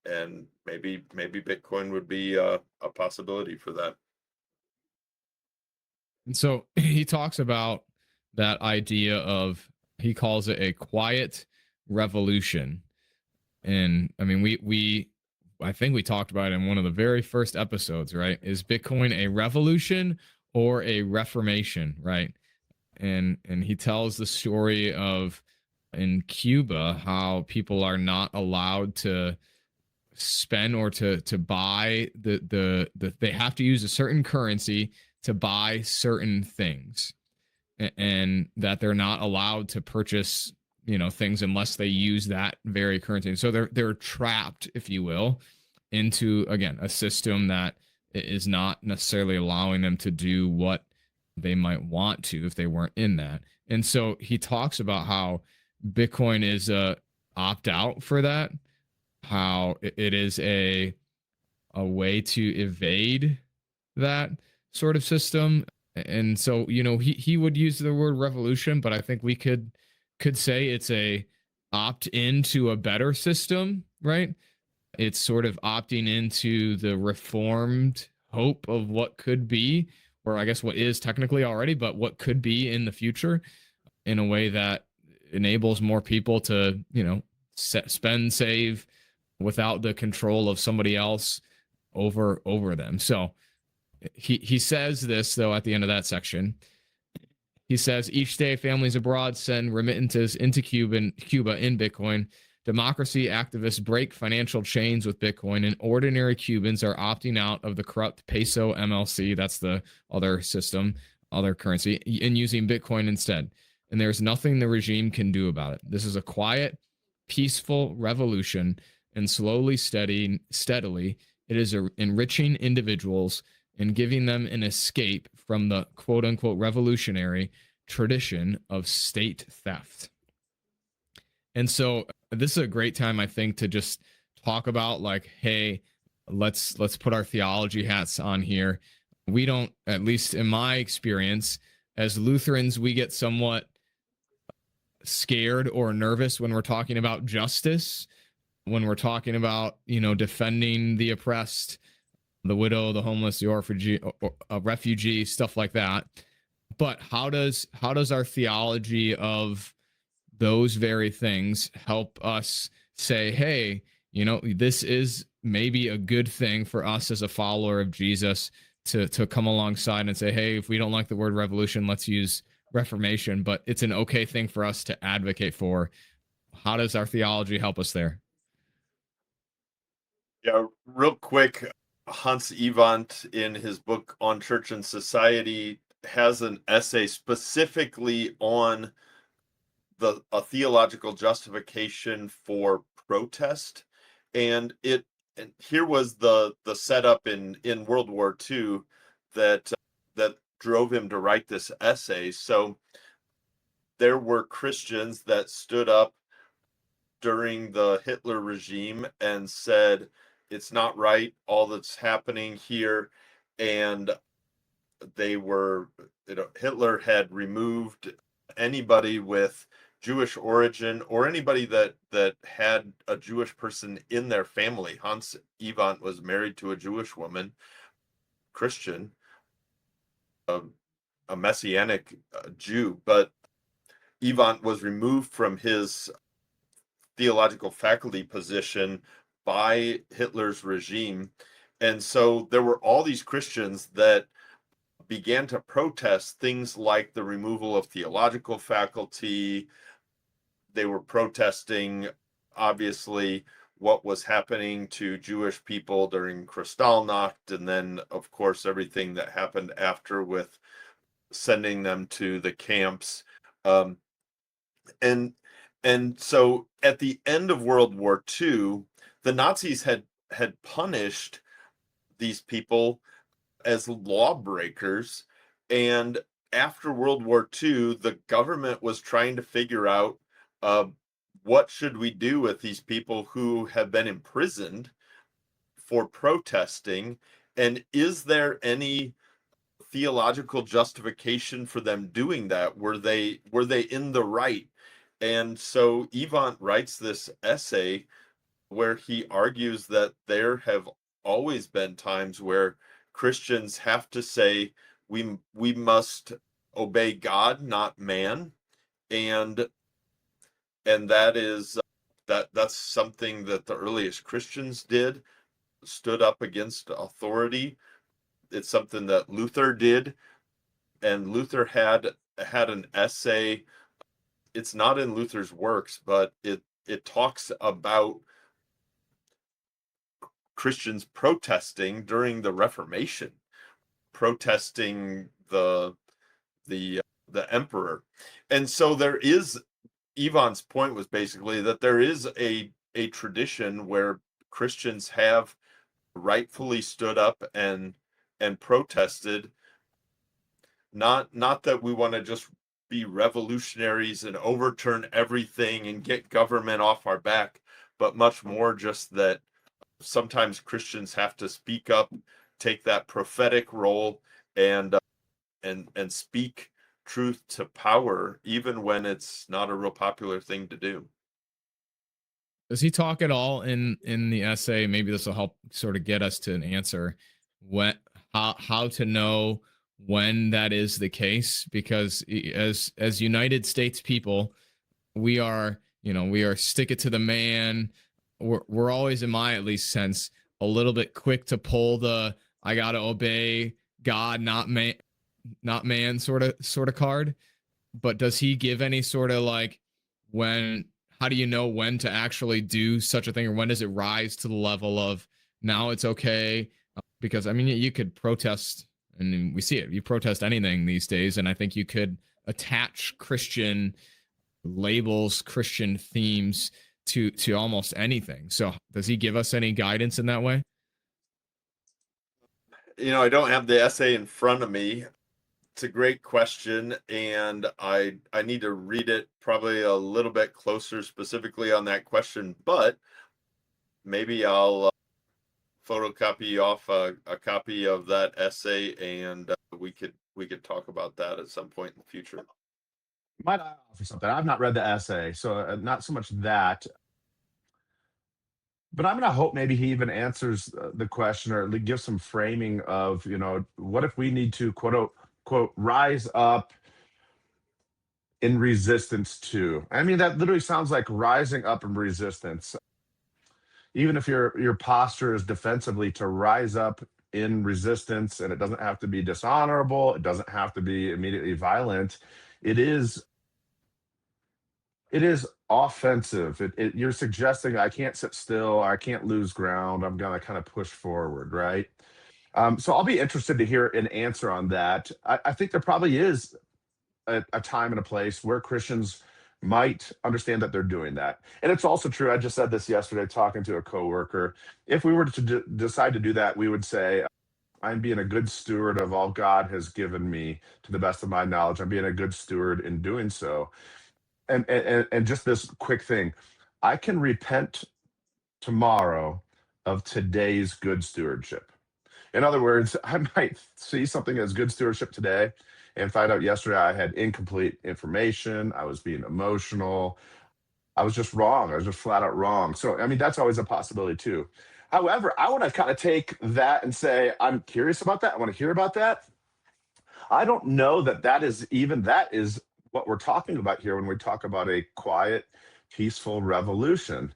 And maybe Bitcoin would be a possibility for that. And so he talks about that idea of, he calls it a quiet revolution. And I mean, I think we talked about it in one of the very first episodes, right? Is Bitcoin a revolution or a reformation, right? And he tells the story of, in Cuba, how people are not allowed to spend or to buy they have to use a certain currency to buy certain things, and that they're not allowed to purchase things unless they use that very currency. So they're trapped, if you will, into, again, a system that is not necessarily allowing them to do what they might want to if they weren't in that. And so he talks about how Bitcoin is a opt out for that, how it is a way to evade that sort of system. And so he would use the word revolution, but I think we could say it's a opt into a better system, right? It's sort of opting into the reformed hope of what could be, or I guess what is technically already, but what could be in the future, in a way that enables more people to, spend, save without the control of somebody else over them. So he says this, though, at the end of that section. He says, each day families abroad send remittances into Cuba in Bitcoin. Democracy activists break financial chains with Bitcoin, and ordinary Cubans are opting out of the corrupt peso MLC. That's the other system, other currency, and using Bitcoin instead. And there's nothing the regime can do about it. This is a quiet, peaceful revolution, and steadily, it is enriching individuals and giving them an escape from the quote unquote revolutionary tradition of state theft. And so this is a great time, I think, to just talk about like, hey, let's put our theology hats on here. We don't, at least in my experience, as Lutherans, we get somewhat scared or nervous when we're talking about justice, when we're talking about, defending the oppressed, the widow, the homeless, the orphan, a refugee, stuff like that. But how does our theology of those very things help us say, hey, this is maybe a good thing for us as a follower of Jesus to come alongside and say, hey, if we don't like the word revolution, let's use Reformation, but it's an okay thing for us to advocate for. How does our theology help us there? Yeah, real quick, Hans Evant in his book on Church and Society has an essay specifically on a theological justification for protest, and here was the setup in World War II that drove him to write this essay. So there were Christians that stood up during the Hitler regime and said it's not right all that's happening here, and they were, Hitler had removed anybody with Jewish origin or anybody that had a Jewish person in their family. Hans Evant was married to a Jewish woman, Christian, a Messianic Jew, but Evant was removed from his theological faculty position by Hitler's regime. And so there were all these Christians that began to protest things like the removal of theological faculty. They were protesting, obviously, what was happening to Jewish people during Kristallnacht, and then, of course, everything that happened after with sending them to the camps. And so at the end of World War II, the Nazis had punished these people as lawbreakers. And after World War II, the government was trying to figure out what should we do with these people who have been imprisoned for protesting, and is there any theological justification for them doing that? Were they in the right? And so Evant writes this essay where he argues that there have always been times where Christians have to say we must obey God, not man, and that is that's something that the earliest Christians did, stood up against authority. It's something that Luther did, and Luther had an essay. It's not in Luther's works, but it talks about Christians protesting during the Reformation, protesting the emperor. And so there is, Evant's point was basically that there is a tradition where Christians have rightfully stood up and protested. Not that we want to just be revolutionaries and overturn everything and get government off our back, but much more just that sometimes Christians have to speak up, take that prophetic role, and speak truth to power, even when it's not a real popular thing to do. Does he talk at all in the essay? Maybe this will help sort of get us to an answer. How to know when that is the case? Because as United States people, we are stick it to the man. We're always, in my at least sense, a little bit quick to pull the I gotta obey God, not man sort of card. But does he give any sort of like how do you know when to actually do such a thing, or when does it rise to the level of now it's okay? Because I mean, you could protest, and we see it. You protest anything these days, and I think you could attach Christian labels, Christian themes to almost anything. So, does he give us any guidance in that way? I don't have the essay in front of me. It's a great question, and I need to read it probably a little bit closer specifically on that question, but maybe I'll photocopy off a copy of that essay, and we could talk about that at some point in the future. Might I offer something? I've not read the essay, so not so much that. But I'm going to hope maybe he even answers the question, or gives some framing of, what if we need to quote unquote rise up in resistance to? I mean, that literally sounds like rising up in resistance. Even if your posture is defensively, to rise up in resistance, and it doesn't have to be dishonorable, it doesn't have to be immediately violent. It is offensive. You're suggesting I can't sit still, I can't lose ground, I'm going to kind of push forward, right? So I'll be interested to hear an answer on that. I think there probably is a time and a place where Christians might understand that they're doing that. And it's also true, I just said this yesterday talking to a coworker, if we were to decide to do that, we would say, I'm being a good steward of all God has given me to the best of my knowledge. I'm being a good steward in doing so. And just this quick thing, I can repent tomorrow of today's good stewardship. In other words, I might see something as good stewardship today and find out yesterday I had incomplete information, I was being emotional, I was just wrong, I was just flat out wrong. So I mean, that's always a possibility too. However, I want to kind of take that and say, I'm curious about that, I want to hear about that. I don't know that is what we're talking about here when we talk about a quiet, peaceful revolution.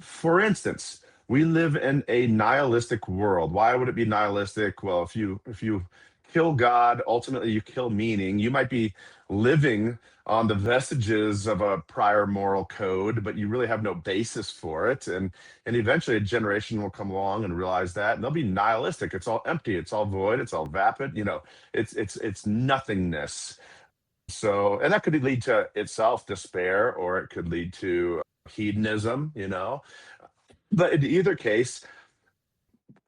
For instance, we live in a nihilistic world. Why would it be nihilistic? Well, if you kill God, ultimately you kill meaning. You might be living on the vestiges of a prior moral code, but you really have no basis for it. And eventually a generation will come along and realize that, and they'll be nihilistic. It's all empty, it's all void, it's all vapid, it's nothingness. So, and that could lead to itself despair, or it could lead to hedonism, But in either case,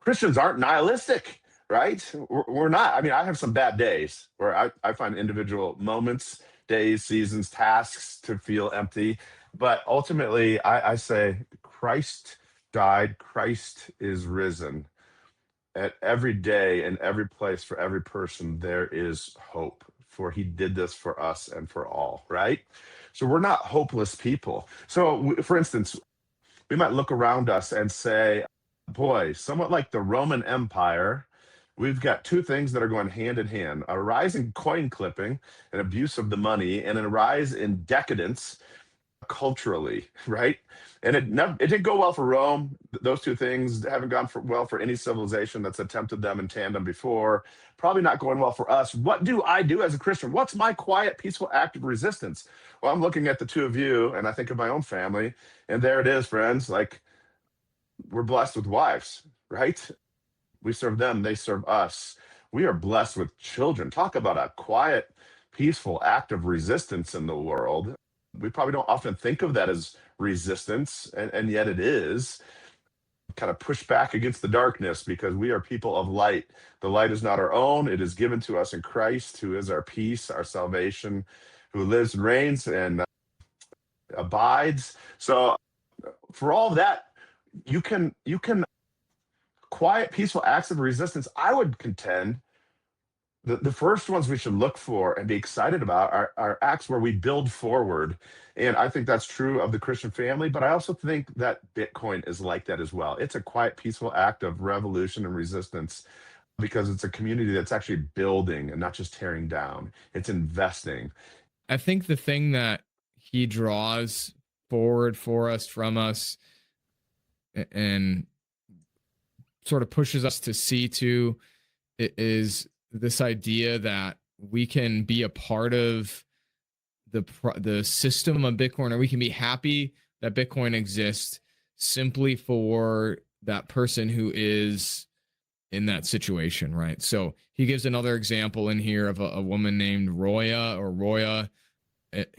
Christians aren't nihilistic, right? We're not. I mean, I have some bad days where I find individual moments, days, seasons, tasks to feel empty. But ultimately, I say Christ died, Christ is risen. At every day and every place for every person, there is hope, for he did this for us and for all, right? So we're not hopeless people. So, for instance, we might look around us and say, boy, somewhat like the Roman Empire, we've got two things that are going hand in hand: a rise in coin clipping and abuse of the money, and a rise in decadence culturally, right? And it didn't go well for Rome. Those two things haven't gone well for any civilization that's attempted them in tandem before. Probably not going well for us. What do I do as a Christian? What's my quiet, peaceful act of resistance? Well, I'm looking at the two of you, and I think of my own family, and there it is, friends. Like, we're blessed with wives, right? We serve them, they serve us. We are blessed with children. Talk about a quiet, peaceful act of resistance in the world. We probably don't often think of that as resistance, and yet it is. Kind of push back against the darkness, because we are people of light. The light is not our own, it is given to us in Christ, who is our peace, our salvation, who lives and reigns and abides. So for all of that, you can quiet, peaceful acts of resistance. I would contend the first ones we should look for and be excited about are acts where we build forward. And I think that's true of the Christian family, but I also think that Bitcoin is like that as well. It's a quiet, peaceful act of revolution and resistance, because it's a community that's actually building and not just tearing down. It's investing. I think the thing that he draws forward for us, from us, and sort of pushes us to see to, is this idea that we can be a part of the system of Bitcoin, or we can be happy that Bitcoin exists simply for that person who is in that situation, right? So he gives another example in here of a woman named Roya,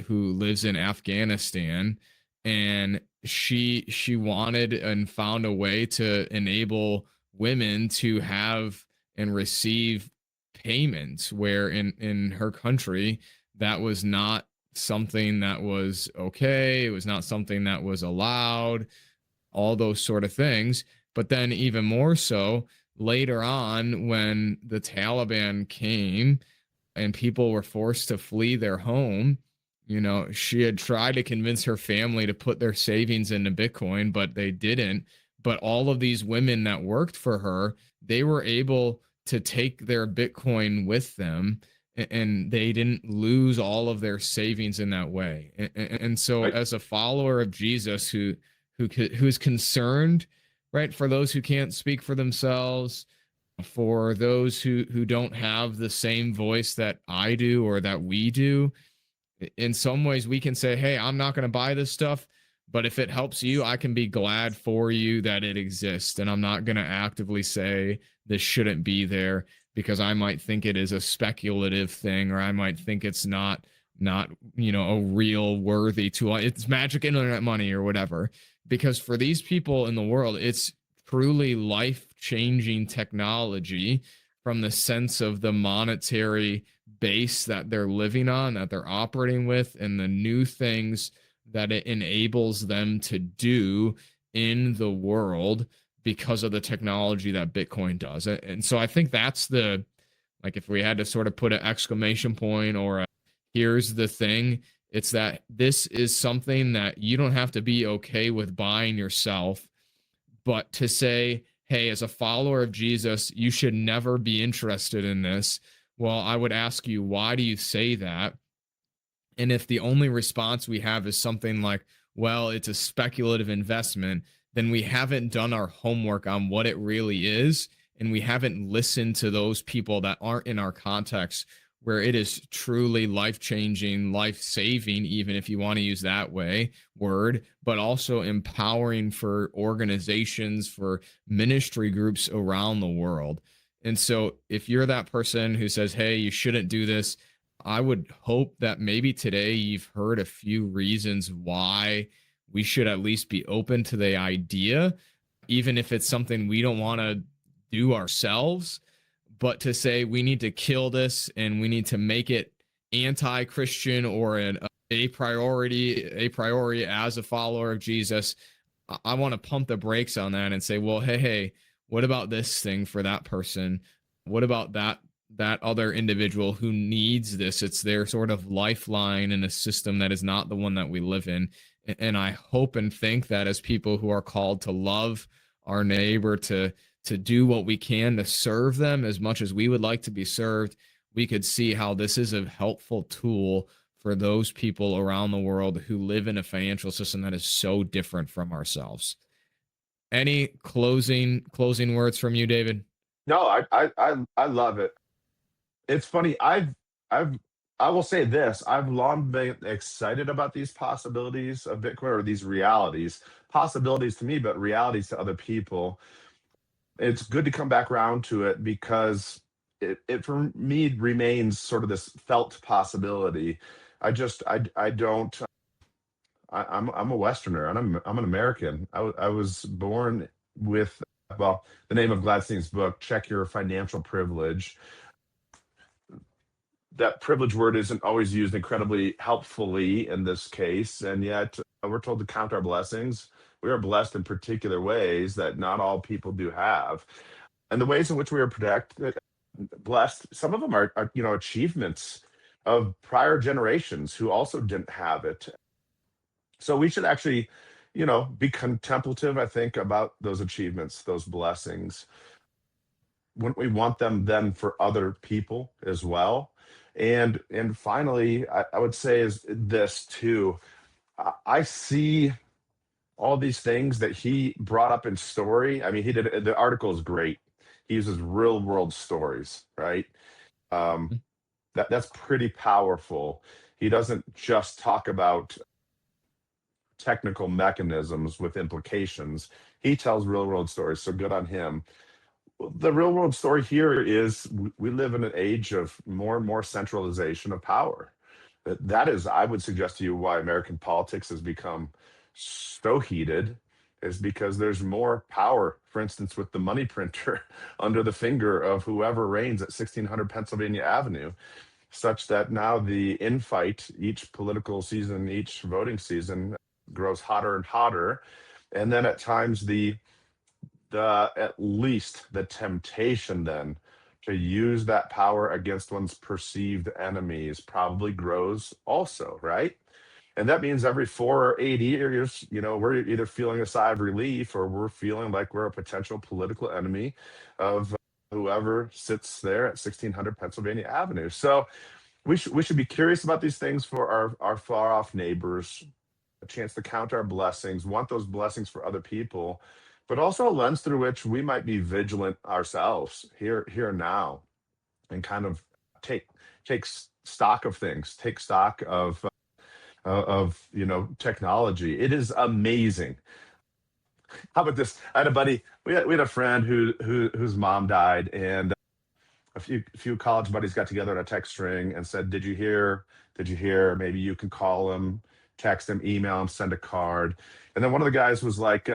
who lives in Afghanistan, and she wanted and found a way to enable women to have and receive payments, where in her country that was not something that was okay, it was not something that was allowed, all those sort of things. But then even more so later on, when the Taliban came and people were forced to flee their home, she had tried to convince her family to put their savings into Bitcoin, but they didn't. But all of these women that worked for her, they were able to take their Bitcoin with them, and they didn't lose all of their savings in that way. And so, Right. as a follower of Jesus who's concerned, right, for those who can't speak for themselves, for those who don't have the same voice that I do or that we do, in some ways we can say, hey, I'm not going to buy this stuff, but if it helps you, I can be glad for you that it exists, and I'm not going to actively say this shouldn't be there because I might think it is a speculative thing, or I might think it's not a real worthy tool, it's magic internet money or whatever. Because for these people in the world, it's truly life-changing technology, from the sense of the monetary base that they're living on, that they're operating with, and the new things that it enables them to do in the world because of the technology that Bitcoin does. And so I think that's if we had to sort of put an exclamation point or here's the thing, it's that this is something that you don't have to be okay with buying yourself, but to say, hey, as a follower of Jesus, you should never be interested in this. Well, I would ask you, why do you say that? And if the only response we have is something like, well, it's a speculative investment, then we haven't done our homework on what it really is. And we haven't listened to those people that aren't in our context, where it is truly life-changing, life-saving, even if you want to use that word, but also empowering for organizations, for ministry groups around the world. And so if you're that person who says, hey, you shouldn't do this, I would hope that maybe today you've heard a few reasons why we should at least be open to the idea, even if it's something we don't want to do ourselves, but to say we need to kill this and we need to make it anti-Christian or a priority as a follower of Jesus. I want to pump the brakes on that and say, well, hey, what about this thing for that person? What about that other individual who needs this? It's their sort of lifeline in a system that is not the one that we live in. And I hope and think that as people who are called to love our neighbor, to do what we can to serve them as much as we would like to be served, we could see how this is a helpful tool for those people around the world who live in a financial system that is so different from ourselves. Any closing words from you, David? No, I love it. It's funny. I will say this. I've long been excited about these possibilities of Bitcoin, or these realities, possibilities to me, but realities to other people. It's good to come back around to it because it for me remains sort of this felt possibility. I'm a Westerner, and I'm an American. I was born with, well, the name of Gladstein's book, Check Your Financial Privilege. That privilege word isn't always used incredibly helpfully in this case, and yet we're told to count our blessings. We are blessed in particular ways that not all people do have, and the ways in which we are blessed, some of them are achievements of prior generations who also didn't have it. So we should actually be contemplative, I think, about those achievements, those blessings. Wouldn't we want them then for other people as well? And finally, I would say is this too. I see all these things that he brought up in story. I mean, the article is great. He uses real world stories, right? Um, that's pretty powerful. He doesn't just talk about technical mechanisms with implications. He tells real world stories. So good on him. The real world story here is we live in an age of more and more centralization of power. That is, I would suggest to you, why American politics has become so heated, is because there's more power, for instance, with the money printer under the finger of whoever reigns at 1600 Pennsylvania Avenue, such that now the infight, each political season, each voting season, grows hotter and hotter. And then at times the at least the temptation then to use that power against one's perceived enemies probably grows also, right? And that means every 4 or 8 years, we're either feeling a sigh of relief or we're feeling like we're a potential political enemy of whoever sits there at 1600 Pennsylvania Avenue. So we should be curious about these things for our far off neighbors, a chance to count our blessings, want those blessings for other people, but also a lens through which we might be vigilant ourselves here and now, and kind of take stock of things, take stock of technology. It is amazing. How about this? I had a buddy. We had a friend whose mom died, and a few college buddies got together on a text string and said, "Did you hear? Did you hear? Maybe you can call him, text him, email him, send a card." And then one of the guys was like,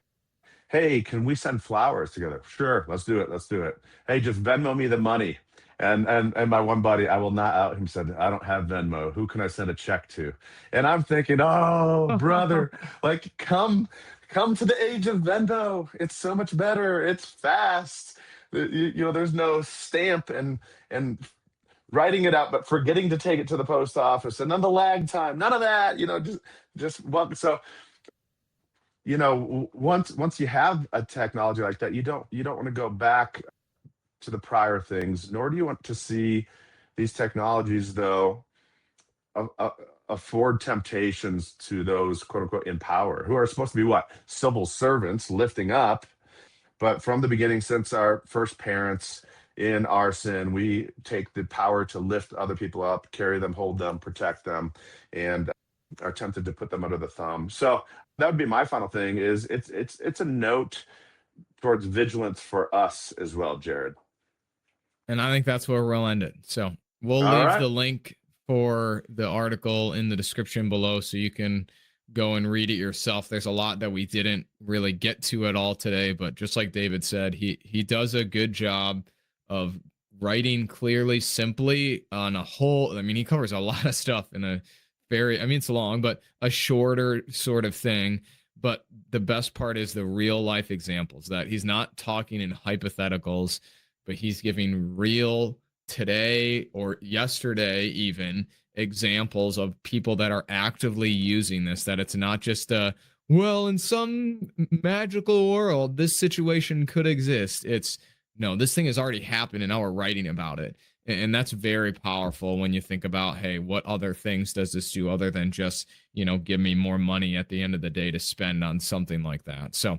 "Hey, can we send flowers together?" "Sure, let's do it. Let's do it." "Hey, just Venmo me the money." And my one buddy, I will not out him, said, "I don't have Venmo. Who can I send a check to?" And I'm thinking, oh, brother, like come to the age of Venmo. It's so much better. It's fast. There's no stamp and writing it out, but forgetting to take it to the post office, and then the lag time. None of that. Just one. So once you have a technology like that, you don't want to go back to the prior things, nor do you want to see these technologies, though, afford temptations to those quote unquote in power, who are supposed to be what? Civil servants lifting up. But from the beginning, since our first parents in our sin, we take the power to lift other people up, carry them, hold them, protect them, and are tempted to put them under the thumb. So that would be my final thing. Is it's a note towards vigilance for us as well, Jared. And I think that's where we'll end it. So we'll All leave right. the link for the article in the description below so you can go and read it yourself. There's a lot that we didn't really get to at all today, but just like David said, he does a good job of writing clearly, simply on a whole. I mean, he covers a lot of stuff in a very, I mean, it's long, but a shorter sort of thing. But the best part is the real life examples, that he's not talking in hypotheticals, but he's giving real today or yesterday even examples of people that are actively using this, that it's not just well, in some magical world this situation could exist. It's no, this thing has already happened and now we're writing about it. And that's very powerful when you think about, hey, what other things does this do other than just, give me more money at the end of the day to spend on something like that. So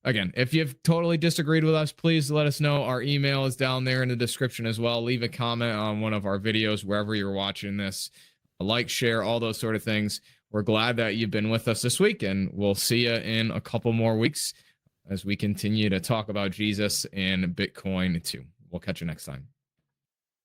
again, if you've totally disagreed with us, please let us know. Our email is down there in the description as well. Leave a comment on one of our videos wherever you're watching this. Like, share, all those sort of things. We're glad that you've been with us this week, and we'll see you in a couple more weeks as we continue to talk about Jesus and Bitcoin too. We'll catch you next time.